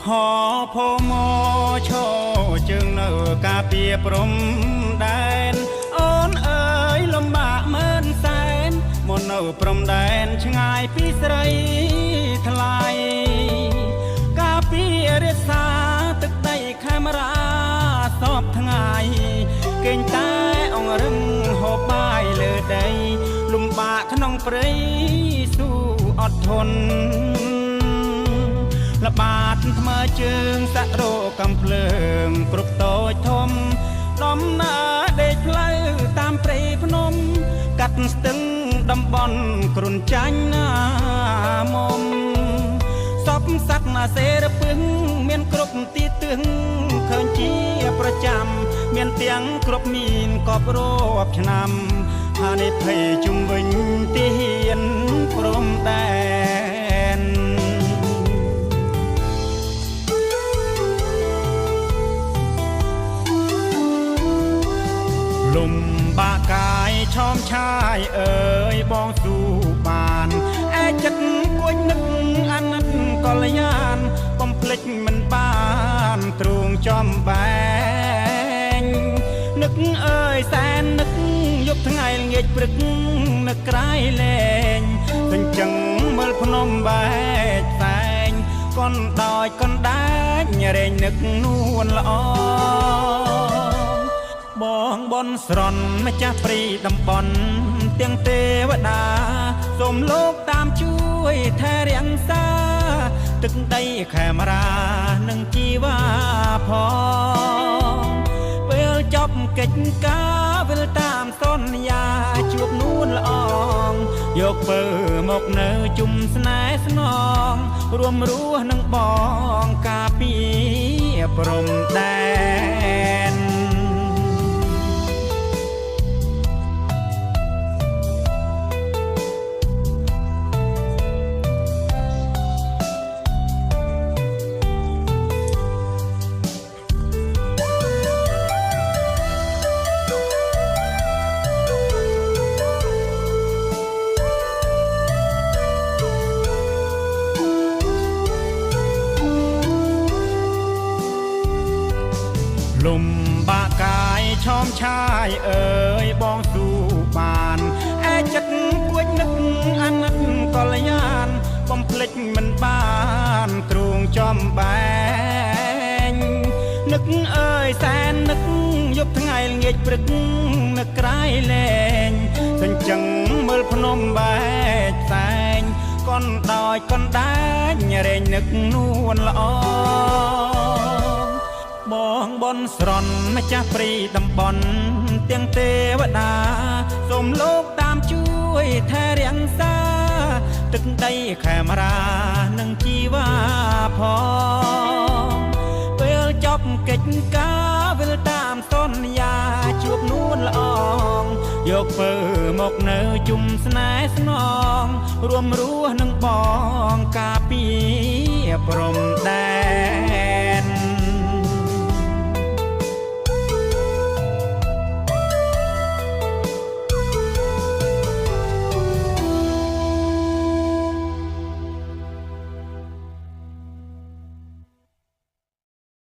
ហោផោមោឈោជើងនៅការពារព្រំដែនអូនអើយលំបាកមើលសែនមកនៅព្រំដែនឆ្ងាយពីស្រីថ្លៃការពាររក្សាទឹកដីខេមរាសពថ្ងៃគេងតែអង្រឹងហូបបាយលើដីលំបាកក្នុងព្រៃស៊ូអត់ធន់ល្បាតថ្មើរជើងសាក់រោកំភ្លើងគ្រប់តូចធំដំណើរដេកផ្លូវតាមព្រៃភ្នំកាត់ស្ទឹងតំបន់គ្រុនចាញ់ណាមុំសពសក្តាសេរពឹងមានគ្រប់ទីទឹងឃើញជាប្រចាំមានទាំងគ្រប់មានកបរាប់ឆ្នាំហានិភ័យជុំវិញទីហ៊ានព្រំដែនលំបាកកាយឆោមឆាយអើយបងស៊ូបានឯចិត្តគួចនឹកអាណិតកល្យានបំភ្លេចមិនបានទ្រូងចំបែងនឹកអើយសែននឹកយប់ថ្ងៃល្ងាចព្រឹកនឹកក្រៃលែងទញ្ចឹងមើលភ្នំបែកផ្សែងកូនដោយកូនដាច់រែងនឹកនួនល្អបងបនស្រន់ម្ចាស់ព្រីតំបន់ទាំងទេវតាសូមលោកតាមជួយថែរក្សាទឹកដីខេមរានិងជីវ៉ាផងពេលចប់កិច្ចការវិលតាមសន្យាជួបនួនល្អងយកពើមកនៅជុំស្នេហ៍ស្នងរួមរស់នឹងបងការពារព្រំដែនលំបាកកាយឆោមឆាយអើយបងស៊ូបានឯចិត្តគួចនឹកអាណិតកល្យានបំភ្លេចមិនបានទ្រូងចំបែងនឹកអើយសែននឹកយប់ថ្ងៃល្ងាចព្រឹកនឹកក្រៃលែងទញ្ចឹងមើលភ្នំបែកផ្សែងកូនដោយកូនដាច់រែងនឹកនួនល្អបងបនស្រន់ម្ចាស់ព្រីតំបន់ទាំងទេវតាសូមលោកតាមជួយថែរក្សាទឹកដីខេមរានិងជីវ៉ាផងពេលចប់កិច្ចការវិលតាមសន្យាជួបនួនល្អងយកពើមកនៅជុំស្នេហ៍ស្នងរួមរស់នឹងបងការពារព្រំដែន